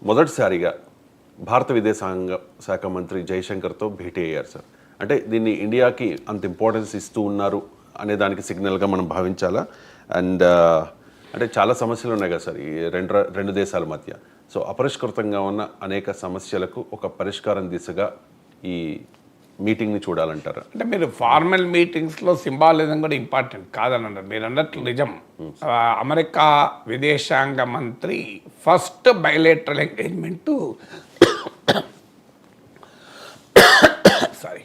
మొదటిసారిగా భారత విదేశాంగ శాఖ మంత్రి జైశంకర్తో భేటీ అయ్యారు సార్. అంటే దీన్ని ఇండియాకి అంత ఇంపార్టెన్స్ ఇస్తూ ఉన్నారు అనే దానికి సిగ్నల్గా మనం భావించాలా? అండ్ అంటే చాలా సమస్యలు ఉన్నాయి కదా సార్ ఈ రెండు దేశాల మధ్య. సో అపరిష్కృతంగా ఉన్న అనేక సమస్యలకు ఒక పరిష్కారం దిశగా ఈ మీటింగ్ని చూడాలంటారా? అంటే మీరు ఫార్మల్ మీటింగ్స్లో సింబాలిజం కూడా ఇంపార్టెంట్ కాదన్నారు. మీరు అన్నట్లు నిజం. అమెరికా విదేశాంగ మంత్రి ఫస్ట్ బైలేటరల్ ఎంగేజ్మెంటు సారీ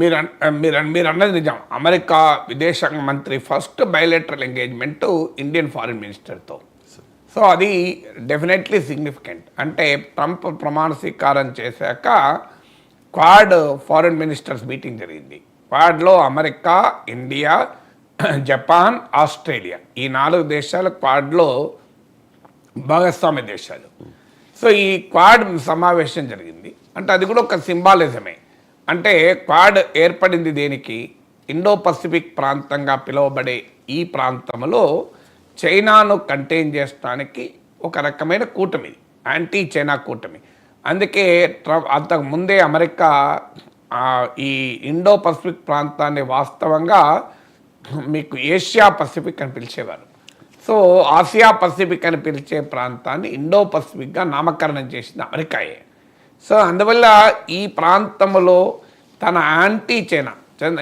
మీరు అన్నది నిజం. అమెరికా విదేశాంగ మంత్రి first bilateral engagement Indian foreign మినిస్టర్తో. సో అది డెఫినెట్లీ సిగ్నిఫికెంట్. అంటే ట్రంప్ ప్రమాణ స్వీకారం చేశాక క్వాడ్ ఫారిన్ మినిస్టర్స్ మీటింగ్ జరిగింది. క్వాడ్లో అమెరికా, ఇండియా, జపాన్, ఆస్ట్రేలియా ఈ 4 దేశాలు క్వాడ్లో భాగస్వామ్య దేశాలు. సో ఈ క్వాడ్ సమావేశం జరిగింది. అంటే అది కూడా ఒక సింబాలిజమే. అంటే క్వాడ్ ఏర్పడింది దేనికి? ఇండో పసిఫిక్ ప్రాంతంగా పిలువబడే ఈ ప్రాంతంలో చైనాను కంటైన్ చేయడానికి ఒక రకమైన కూటమి, యాంటీ చైనా కూటమి. అందుకే అంతకు ముందే అమెరికా ఈ ఇండో పసిఫిక్ ప్రాంతాన్ని వాస్తవంగా మీకు ఏషియా పసిఫిక్ అని పిలిచేవారు. సో ఆసియా పసిఫిక్ అని పిలిచే ప్రాంతాన్ని ఇండో పసిఫిక్గా నామకరణం చేసింది అమెరికాయే. సో అందువల్ల ఈ ప్రాంతంలో తన యాంటీ చైనా,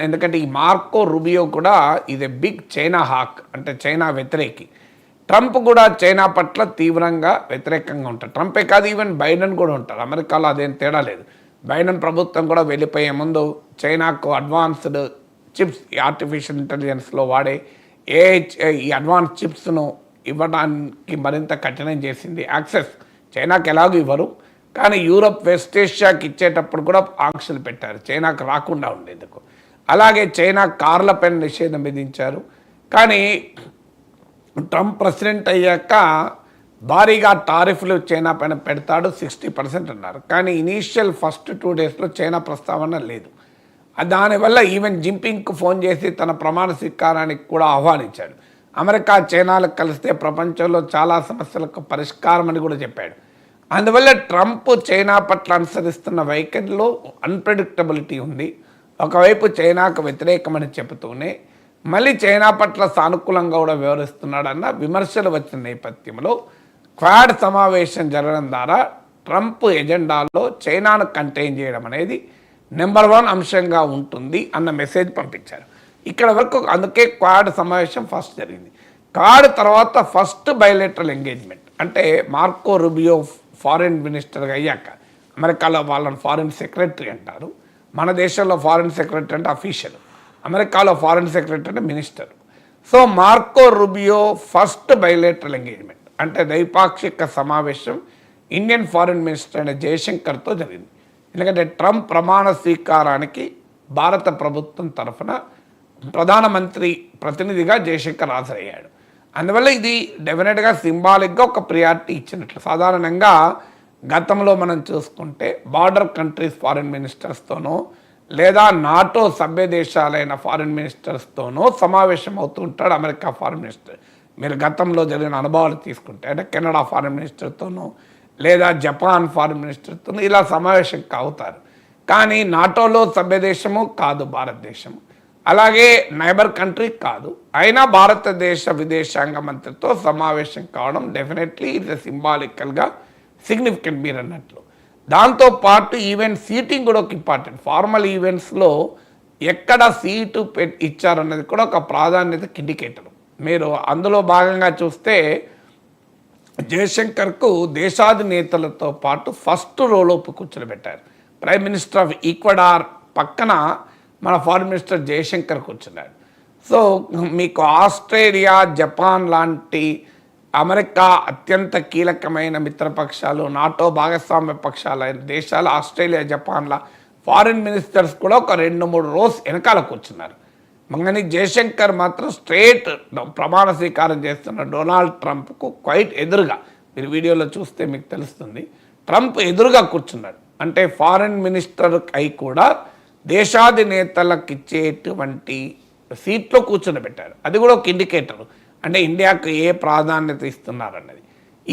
ఎందుకంటే ఈ మార్కో రూబియో కూడా ఇది బిగ్ చైనా హాక్, అంటే చైనా వ్యతిరేకి. ట్రంప్ కూడా చైనా పట్ల తీవ్రంగా వ్యతిరేకంగా ఉంటారు. ట్రంపే కాదు, ఈవెన్ బైడెన్ కూడా ఉంటారు. అమెరికాలో అదేం తేడా లేదు. బైడెన్ ప్రభుత్వం కూడా వెళ్ళిపోయే ముందు చైనాకు అడ్వాన్స్డ్ చిప్స్, ఆర్టిఫిషియల్ ఇంటెలిజెన్స్లో వాడే ఈ అడ్వాన్స్ చిప్స్ను ఇవ్వడానికి మరింత కఠినం చేసింది. యాక్సెస్ చైనాకి ఎలాగో ఇవ్వరు, కానీ యూరప్, వెస్ట్ ఏషియాకి ఇచ్చేటప్పుడు కూడా ఆంక్షలు పెట్టారు చైనాకు రాకుండా ఉండేందుకు. అలాగే చైనా కార్లపైన నిషేధం విధించారు. కానీ ట్రంప్ ప్రెసిడెంట్ అయ్యాక భారీగా టారిఫ్లు చైనా పైన పెడతాడు, 60% అన్నారు. కానీ ఇనీషియల్ ఫస్ట్ 2 డేస్లో చైనా ప్రస్తావన లేదు. దానివల్ల ఈవెన్ జింపింగ్కు ఫోన్ చేసి తన ప్రమాణ స్వీకారానికి కూడా ఆహ్వానించాడు. అమెరికా చైనాలకు కలిస్తే ప్రపంచంలో చాలా సమస్యలకు పరిష్కారం అని కూడా చెప్పాడు. అందువల్ల ట్రంప్ చైనా పట్ల అనుసరిస్తున్న వైఖరిలో అన్ప్రెడిక్టబిలిటీ ఉంది. ఒకవైపు చైనాకు వ్యతిరేకమని చెబుతూనే మళ్ళీ చైనా పట్ల సానుకూలంగా కూడా వ్యవహరిస్తున్నాడన్న విమర్శలు వచ్చిన నేపథ్యంలో క్వాడ్ సమావేశం జరగడం ద్వారా ట్రంప్ ఎజెండాలో చైనాను కంటైన్ చేయడం అనేది నెంబర్ 1 అంశంగా ఉంటుంది అన్న మెసేజ్ పంపించారు. ఇక్కడ వరకు అందుకే క్వాడ్ సమావేశం ఫస్ట్ జరిగింది. క్వాడ్ తర్వాత ఫస్ట్ బైలేటరల్ ఎంగేజ్మెంట్ అంటే మార్కో రూబియో ఫారిన్ మినిస్టర్గా అయ్యాక, అమెరికాలో వాళ్ళని ఫారిన్ సెక్రటరీ అంటారు, మన దేశంలో ఫారిన్ సెక్రటరీ అంటే అఫీషియల్, అమెరికాలో ఫారిన్ సెక్రటరీ అంటే minister. So Marco Rubio first bilateral engagement అంటే ద్వైపాక్షిక సమావేశం ఇండియన్ ఫారిన్ మినిస్టర్ అయిన జయశంకర్తో జరిగింది. ఎందుకంటే ట్రంప్ ప్రమాణ స్వీకారానికి భారత ప్రభుత్వం తరఫున ప్రధానమంత్రి ప్రతినిధిగా జయశంకర్ హాజరయ్యాడు. అందువల్ల ఇది డెఫినెట్గా సింబాలిక్గా ఒక ప్రియారిటీ ఇచ్చినట్లు. సాధారణంగా గతంలో మనం చూసుకుంటే బార్డర్ కంట్రీస్ ఫారిన్ మినిస్టర్స్తోనో లేదా నాటో సభ్య దేశాలైన ఫారిన్ మినిస్టర్స్తోనో సమావేశం అవుతూ ఉంటాడు అమెరికా ఫారిన్ మినిస్టర్. మీరు గతంలో జరిగిన అనుభవాలు తీసుకుంటే అంటే కెనడా ఫారిన్ మినిస్టర్తోనో లేదా జపాన్ ఫారిన్ మినిస్టర్తోనో ఇలా సమావేశం అవుతారు. కానీ నాటోలో సభ్య దేశము కాదు భారతదేశము, అలాగే నైబర్ కంట్రీ కాదు. అయినా భారతదేశ విదేశాంగ మంత్రితో సమావేశం కావడం డెఫినెట్లీ ఇది సింబాలికల్గా సిగ్నిఫికెంట్ మీరు అన్నట్లు. దాంతోపాటు ఈవెంట్ సీటింగ్ కూడా ఒక ఇంపార్టెంట్. ఫార్మల్ ఈవెంట్స్లో ఎక్కడ సీటు ఇచ్చారన్నది కూడా ఒక ప్రాధాన్యతకి ఇండికేటర్. మీరు అందులో భాగంగా చూస్తే జయశంకర్కు దేశాధినేతలతో పాటు ఫస్ట్ రోలో కూర్చోబెట్టారు. ప్రైమ్ మినిస్టర్ ఆఫ్ ఈక్వడార్ పక్కన మన ఫారిన్ మినిస్టర్ జయశంకర్ కూర్చున్నాడు. సో మీకు ఆస్ట్రేలియా, జపాన్ లాంటి అమెరికా అత్యంత కీలకమైన మిత్రపక్షాలు, నాటో భాగస్వామ్య పక్షాలైన దేశాలు ఆస్ట్రేలియా, జపాన్ల ఫారిన్ మినిస్టర్స్ కూడా ఒక 2-3 రోస్ వెనకాల కూర్చున్నారు. కానీ జయశంకర్ మాత్రం స్ట్రేట్ ప్రమాణ స్వీకారం చేస్తున్న డొనాల్డ్ ట్రంప్కు క్వైట్ ఎదురుగా, మీరు వీడియోలో చూస్తే మీకు తెలుస్తుంది, ట్రంప్ ఎదురుగా కూర్చున్నాడు. అంటే ఫారిన్ మినిస్టర్ అయి కూడా దేశాధినేతలకు ఇచ్చేటువంటి సీట్లో కూర్చొని పెట్టారు. అది కూడా ఒక ఇండికేటర్, అంటే ఇండియాకు ఏ ప్రాధాన్యత ఇస్తున్నారన్నది.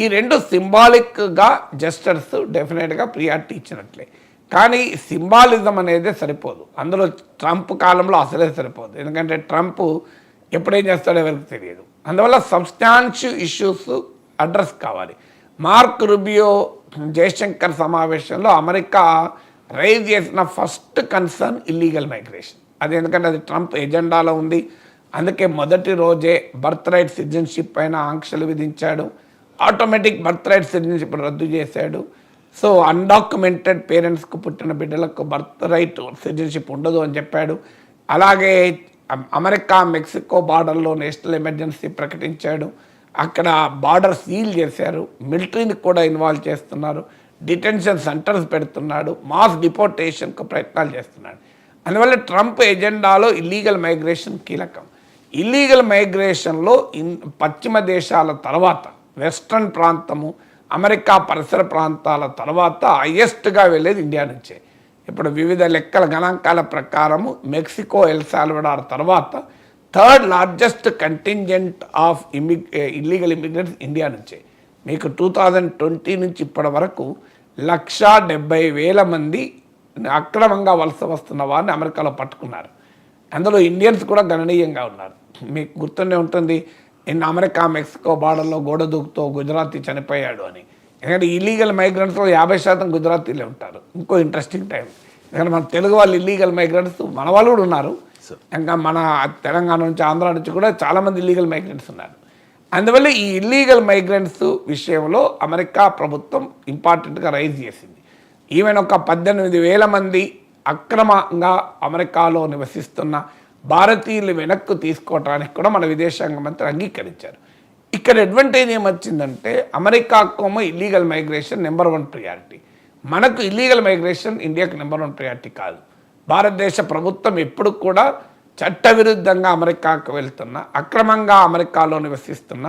ఈ రెండు సింబాలిక్గా జస్టర్స్ డెఫినెట్గా ప్రియారిటీ ఇచ్చినట్లే. కానీ సింబాలిజం అనేది సరిపోదు, అందులో ట్రంప్ కాలంలో అసలే సరిపోదు. ఎందుకంటే ట్రంప్ ఎప్పుడేం చేస్తాడో ఎవరికి తెలియదు. అందువల్ల సబ్స్టాన్షియల్ ఇష్యూస్ అడ్రస్ కావాలి. మార్క్ రుబియో జయశంకర్ సమావేశంలో అమెరికా రైజ్ చేసిన ఫస్ట్ కన్సర్న్ ఇల్లీగల్ మైగ్రేషన్. అది ఎందుకంటే అది ట్రంప్ ఎజెండాలో ఉంది. అందుకే మొదటి రోజే బర్త్ రైట్ సిటిజన్షిప్ పైన ఆంక్షలు విధించాడు. ఆటోమేటిక్ బర్త్ రైట్ సిటిజన్షిప్ రద్దు చేశాడు. సో అన్డాక్యుమెంటెడ్ పేరెంట్స్కు పుట్టిన బిడ్డలకు బర్త్ రైట్ సిటిజన్షిప్ ఉండదు అని చెప్పాడు. అలాగే అమెరికా మెక్సికో బార్డర్లో నేషనల్ ఎమర్జెన్సీ ప్రకటించాడు. అక్కడ బార్డర్ సీల్ చేశారు, మిలిటరీని కూడా ఇన్వాల్వ్ చేస్తున్నారు, డిటెన్షన్ సెంటర్స్ పెడుతున్నాడు, మాస్ డిపోర్టేషన్కు ప్రయత్నాలు చేస్తున్నాడు. అందువల్ల ట్రంప్ ఎజెండాలో ఇల్లీగల్ మైగ్రేషన్ కీలకం. ఇల్లీగల్ మైగ్రేషన్లో పశ్చిమ దేశాల తర్వాత వెస్ట్రన్ ప్రాంతము, అమెరికా పరిసర ప్రాంతాల తర్వాత హైయెస్ట్గా వెళ్ళేది ఇండియా నుంచే. ఇప్పుడు వివిధ లెక్కల గణాంకాల ప్రకారము మెక్సికో, ఎల్ సాల్వడార్ తర్వాత third largest contingent of illegal immigrants India నుంచే. మీకు 2020 నుంచి ఇప్పటి వరకు 170,000 మంది అక్రమంగా వలస వస్తున్న వారిని అమెరికాలో పట్టుకున్నారు. అందులో ఇండియన్స్ కూడా గణనీయంగా ఉన్నారు. మీకు గుర్తుండే ఉంటుంది, అమెరికా మెక్సికో బార్డర్లో గోడ దూకుతో గుజరాతీ చనిపోయాడు అని. ఎందుకంటే ఇల్లీగల్ మైగ్రెంట్స్లో 50% గుజరాతీలే ఉంటారు. ఇంకో ఇంట్రెస్టింగ్ టైం, ఎందుకంటే మన తెలుగు వాళ్ళు ఇల్లీగల్ మైగ్రెంట్స్ మన వాళ్ళు కూడా ఉన్నారు. ఇంకా మన తెలంగాణ నుంచి, ఆంధ్ర నుంచి కూడా చాలామంది ఇల్లీగల్ మైగ్రెంట్స్ ఉన్నారు. అందువల్ల ఈ ఇల్లీగల్ మైగ్రెంట్స్ విషయంలో అమెరికా ప్రభుత్వం ఇంపార్టెంట్గా రైజ్ చేసింది. ఈవెన్ ఒక 18,000 మంది అక్రమంగా అమెరికాలో నివసిస్తున్న భారతీయులు వెనక్కు తీసుకోవడానికి కూడా మన విదేశాంగ మంత్రి అంగీకరించారు. ఇక్కడ అడ్వాంటేజ్ ఏమొచ్చిందంటే అమెరికాకేమో ఇల్లీగల్ మైగ్రేషన్ నెంబర్ 1 ప్రియారిటీ, మనకు ఇల్లీగల్ మైగ్రేషన్ ఇండియాకు నెంబర్ 1 ప్రియారిటీ కాదు. భారతదేశ ప్రభుత్వం ఎప్పుడు కూడా చట్టవిరుద్ధంగా అమెరికాకు వెళ్తున్న, అక్రమంగా అమెరికాలో నివసిస్తున్న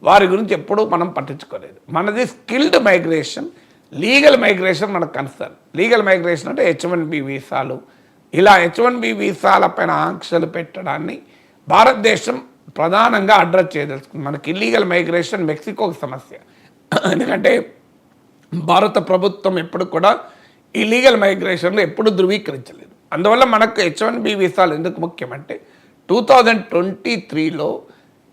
వారి గురించి ఎప్పుడూ మనం పట్టించుకోలేదు. మనది స్కిల్డ్ మైగ్రేషన్, లీగల్ మైగ్రేషన్ మనకు కన్సర్న్. లీగల్ మైగ్రేషన్ అంటే H1B వీసాలు, ఇలా H1B వీసాలపైన ఆంక్షలు పెట్టడాన్ని భారతదేశం ప్రధానంగా అడ్రస్ చేయదలుచుకుంది. మనకి ఇల్లీగల్ మైగ్రేషన్ మెక్సికోకి సమస్య, ఎందుకంటే భారత ప్రభుత్వం ఎప్పుడు కూడా ఇల్లీగల్ మైగ్రేషన్లో ఎప్పుడు ధృవీకరించలేదు. అందువల్ల మనకు H1B వీసాలు ఎందుకు ముఖ్యమంటే 2023లో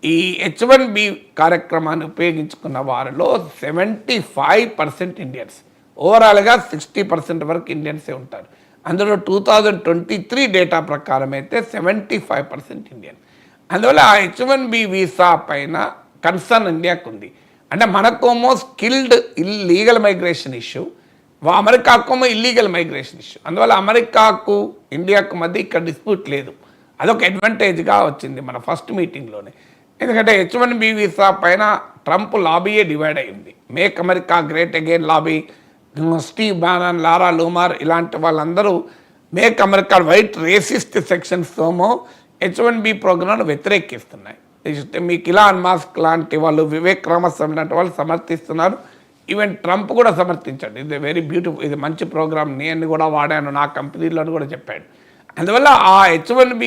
ఈ H1B కార్యక్రమాన్ని ఉపయోగించుకున్న వారిలో 75% ఇండియన్స్, ఓవరాల్గా 60% వరకు ఇండియన్సే ఉంటారు. అందులో 2023 డేటా ప్రకారం అయితే 75% ఇండియన్. అందువల్ల ఆ H1B వీసా పైన కన్సర్న్ ఇండియాకు ఉంది. అంటే మనకేమో స్కిల్డ్ లీగల్ మైగ్రేషన్ ఇష్యూ, అమెరికాకేమో ఇల్లీగల్ మైగ్రేషన్ ఇష్యూ. అందువల్ల అమెరికాకు ఇండియాకు మధ్య ఇక్కడ డిస్ప్యూట్ లేదు. అదొక అడ్వాంటేజ్గా వచ్చింది మన ఫస్ట్ మీటింగ్లోనే. ఎందుకంటే H1B వీసా పైన ట్రంప్ లాబీయే డివైడ్ అయింది. Make America great again lobby, Steve Bannon, Laura Loomer ఇలాంటి వాళ్ళందరూ make America white racist sections ఏమో H1B ప్రోగ్రామ్ను వ్యతిరేకిస్తున్నాయి. మీకు ఇలాన్ మాస్క్ లాంటి వాళ్ళు, వివేక్ రామస్వామి లాంటి వాళ్ళు సమర్థిస్తున్నారు. ఈవెన్ ట్రంప్ కూడా సమర్థించాడు, ఇది వెరీ బ్యూటిఫుల్, ఇది మంచి ప్రోగ్రామ్, నేను కూడా వాడాను నా కంపెనీలో కూడా చెప్పాడు. అందువల్ల ఆ H1B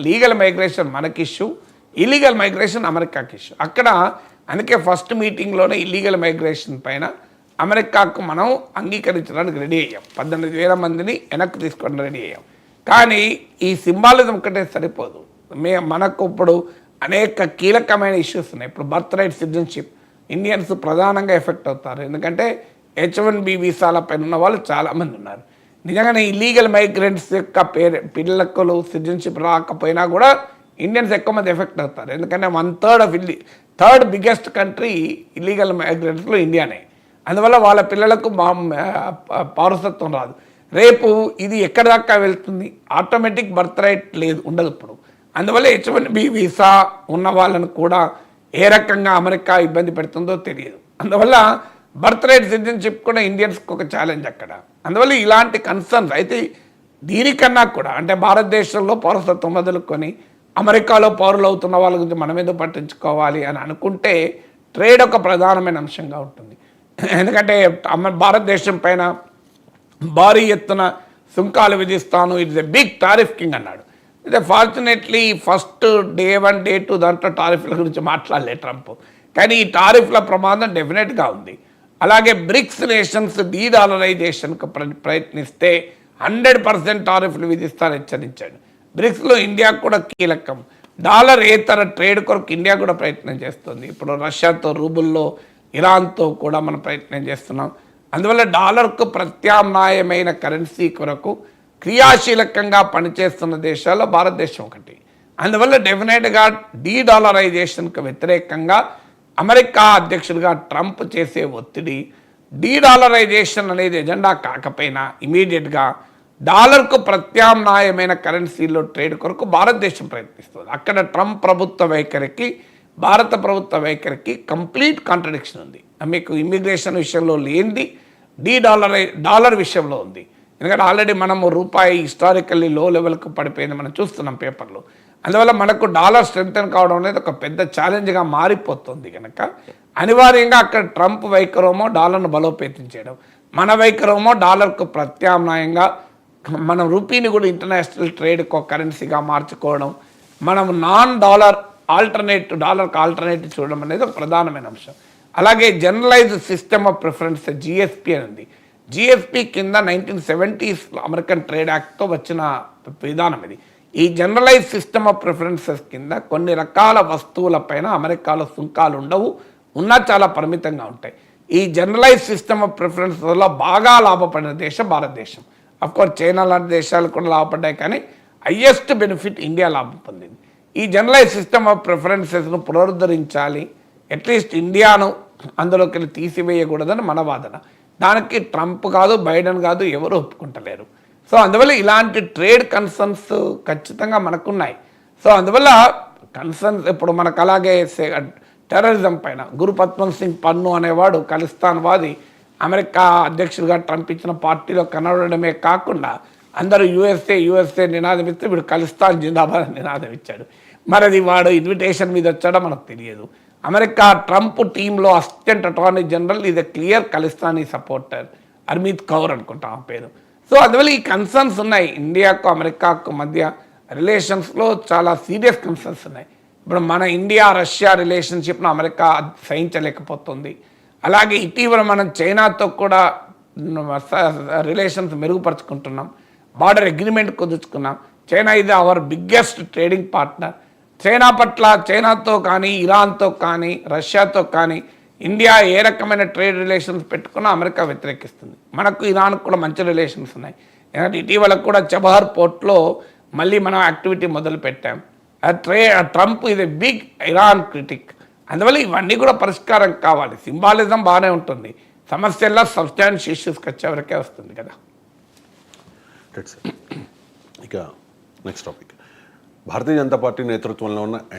లీగల్ మైగ్రేషన్ మనకి ఇష్యూ, ఇల్లీగల్ మైగ్రేషన్ అమెరికాకి ఇష్యూ. అక్కడ అందుకే ఫస్ట్ మీటింగ్లోనే ఇల్లీగల్ మైగ్రేషన్ పైన అమెరికాకు మనం అంగీకరించడానికి రెడీ అయ్యాం. 18,000 మందిని వెనక్కి తీసుకోవడానికి రెడీ అయ్యాం. కానీ ఈ సింబాలిజం ఒకటే సరిపోదు. మనకు ఇప్పుడు అనేక కీలకమైన ఇష్యూస్ ఉన్నాయి. ఇప్పుడు బర్త్ రైట్ సిటిజన్షిప్ ఇండియన్స్ ప్రధానంగా ఎఫెక్ట్ అవుతారు, ఎందుకంటే H1B వీసాలపైన ఉన్న వాళ్ళు చాలామంది ఉన్నారు. నిజంగానే ఇల్లీగల్ మైగ్రెంట్స్ యొక్క పిల్లలకు సిటిజన్షిప్ రాకపోయినా కూడా ఇండియన్స్ ఎక్కువ మంది ఎఫెక్ట్ అవుతారు. ఎందుకంటే 1/3 of third biggest country illegal మైగ్రెంట్స్లో ఇండియానే. అందువల్ల వాళ్ళ పిల్లలకు పౌరసత్వం రాదు. రేపు ఇది ఎక్కడి దాకా వెళ్తుంది? ఆటోమేటిక్ బర్త్ రైట్ లేదు, ఉండదు ఇప్పుడు. అందువల్ల H1B వీసా ఉన్న వాళ్ళను కూడా ఏ రకంగా అమెరికా ఇబ్బంది పెడుతుందో తెలియదు. అందువల్ల బర్త్ రైట్ సిటిజన్షిప్ కూడా ఇండియన్స్కి ఒక ఛాలెంజ్ అక్కడ. అందువల్ల ఇలాంటి కన్సర్న్స్ అయితే దీనికన్నా కూడా, అంటే భారతదేశంలో పౌరసత్వం వదులుకొని అమెరికాలో పౌరులు అవుతున్న వాళ్ళ గురించి మనం ఏదో పట్టించుకోవాలి అని అనుకుంటే ట్రేడ్ ఒక ప్రధానమైన అంశంగా ఉంటుంది. ఎందుకంటే భారతదేశం పైన భారీ ఎత్తున సుంకాలు విధిస్తాను, it's a big tariff king అన్నాడు. అయితే ఫార్చునేట్లీ ఫస్ట్ Day 1 Day 2 దాంట్లో టారిఫ్ల గురించి మాట్లాడలే ట్రంప్. కానీ ఈ టారిఫ్ల ప్రమాదం డెఫినెట్గా ఉంది. అలాగే బ్రిక్స్ నేషన్స్ డీడాలరైజేషన్కు ప్రయత్నిస్తే 100% టారిఫ్లు విధిస్తారని హెచ్చరించాడు. బ్రిక్స్లో ఇండియా కూడా కీలకం. డాలర్ ఏతర ట్రేడ్ కొరకు ఇండియా కూడా ప్రయత్నం చేస్తుంది. ఇప్పుడు రష్యాతో రూబుల్లో, ఇరాన్తో కూడా మనం ప్రయత్నం చేస్తున్నాం. అందువల్ల డాలర్కు ప్రత్యామ్నాయమైన కరెన్సీ కొరకు క్రియాశీలకంగా పనిచేస్తున్న దేశాల్లో భారతదేశం ఒకటి. అందువల్ల డెఫినెట్గా డీడాలరైజేషన్కు వ్యతిరేకంగా అమెరికా అధ్యక్షుడిగా ట్రంప్ చేసే ఒత్తిడి, డీడాలరైజేషన్ అనేది ఎజెండా కాకపోయినా ఇమీడియట్గా డాలర్కు ప్రత్యామ్నాయమైన కరెన్సీలో ట్రేడ్ కొరకు భారతదేశం ప్రయత్నిస్తుంది. అక్కడ ట్రంప్ ప్రభుత్వ వైఖరికి, భారత ప్రభుత్వ వైఖరికి కంప్లీట్ కాంట్రడిక్షన్ ఉంది. మీకు ఇమిగ్రేషన్ విషయంలో లేనిది డాలర్ విషయంలో ఉంది. ఎందుకంటే ఆల్రెడీ మనము రూపాయి హిస్టారికల్లీ లో లెవెల్కు పడిపోయింది, మనం చూస్తున్నాం పేపర్లో. అందువల్ల మనకు డాలర్ స్ట్రెంగ్తన్ కావడం అనేది ఒక పెద్ద ఛాలెంజ్గా మారిపోతుంది. కనుక అనివార్యంగా అక్కడ ట్రంప్ వైఖరేమో డాలర్ను బలోపేతం చేయడం, మన వైఖరేమో డాలర్కు ప్రత్యామ్నాయంగా మనం రూపీని కూడా ఇంటర్నేషనల్ ట్రేడ్ కరెన్సీగా మార్చుకోవడం, మనం నాన్ డాలర్ డాలర్కి ఆల్టర్నేటివ్ చూడడం అనేది ఒక ప్రధానమైన అంశం. అలాగే generalised system of preference GSP అని ఉంది. జిఎస్పి కింద 1970s అమెరికన్ ట్రేడ్ యాక్ట్తో వచ్చిన విధానం ఇది. ఈ జనరలైజ్ సిస్టమ్ ఆఫ్ ప్రిఫరెన్సెస్ కింద కొన్ని రకాల వస్తువులపైన అమెరికాలో సుంకాలు ఉండవు, ఉన్నా చాలా పరిమితంగా ఉంటాయి. ఈ జనరలైజ్ సిస్టమ్ ఆఫ్ ప్రిఫరెన్సెస్లో బాగా లాభపడిన దేశం భారతదేశం. అఫ్కోర్స్ చైనా లాంటి దేశాలు కూడా లాభపడ్డాయి, కానీ హయ్యెస్ట్ బెనిఫిట్ ఇండియా లాభం పొందింది. ఈ జనరలైజ్ సిస్టమ్ ఆఫ్ ప్రిఫరెన్సెస్ను పునరుద్ధరించాలి, అట్లీస్ట్ ఇండియాను అందులోకి తీసివేయకూడదని మన వాదన. దానికి ట్రంప్ కాదు, బైడెన్ కాదు, ఎవరు ఒప్పుకుంటలేరు. సో అందువల్ల ఇలాంటి ట్రేడ్ కన్సర్న్స్ ఖచ్చితంగా మనకున్నాయి. సో అందువల్ల కన్సర్న్స్ ఇప్పుడు మనకు అలాగే టెర్రరిజం పైన గురుపత్వంత్ సింగ్ పన్ను అనేవాడు ఖలిస్తాన్వాది అమెరికా అధ్యక్షుడిగా ట్రంప్ ఇచ్చిన పార్టీలో కనబడమే కాకుండా అందరూ యుఎస్ఏ నినాదం ఇస్తే వీడు ఖలిస్తాన్ జిందాబాద్ నినాదం ఇచ్చాడు. మరి అది వాడు ఇన్విటేషన్ మీద వచ్చాడో మనకు తెలియదు. అమెరికా ట్రంప్ టీంలో అసిస్టెంట్ అటార్నీ జనరల్ ఇది క్లియర్ ఖలిస్తానీ సపోర్టర్, హర్మీత్ కౌర్ అనుకుంటా ఆ పేరు. సో అందువల్ల ఈ కన్సర్న్స్ ఉన్నాయి. ఇండియాకు అమెరికాకు మధ్య రిలేషన్స్లో చాలా సీరియస్ కన్సర్న్స్ ఉన్నాయి. ఇప్పుడు మన ఇండియా రష్యా రిలేషన్షిప్ను అమెరికా సహించలేకపోతుంది. అలాగే ఇటీవల మనం చైనాతో కూడా రిలేషన్స్ మెరుగుపరుచుకుంటున్నాం, బార్డర్ అగ్రిమెంట్ కుదుర్చుకున్నాం. చైనా ఇది hour biggest trading partner. China పట్ల, చైనాతో కానీ, ఇరాన్తో కానీ, రష్యాతో కానీ ఇండియా ఏ రకమైన ట్రేడ్ రిలేషన్స్ పెట్టుకున్నా అమెరికా వ్యతిరేకిస్తుంది. మనకు ఇరాన్కు కూడా మంచి రిలేషన్స్ ఉన్నాయి. ఎందుకంటే ఇటీవల కూడా చబహర్ పోర్ట్లో మళ్ళీ మనం యాక్టివిటీ మొదలు పెట్టాం. ట్రంప్ ఇది బిగ్ ఇరాన్ క్రిటిక్. అందువల్ల ఇవన్నీ కూడా పరిష్కారం కావాలి. సింబాలిజం బాగానే ఉంటుంది, సమస్యల్లో సబ్స్టాన్షియల్ ఇష్యూస్కి వచ్చేవరకే వస్తుంది కదా. ఇక next topic, Bharatiya Janata party నేతృత్వంలో ఉన్న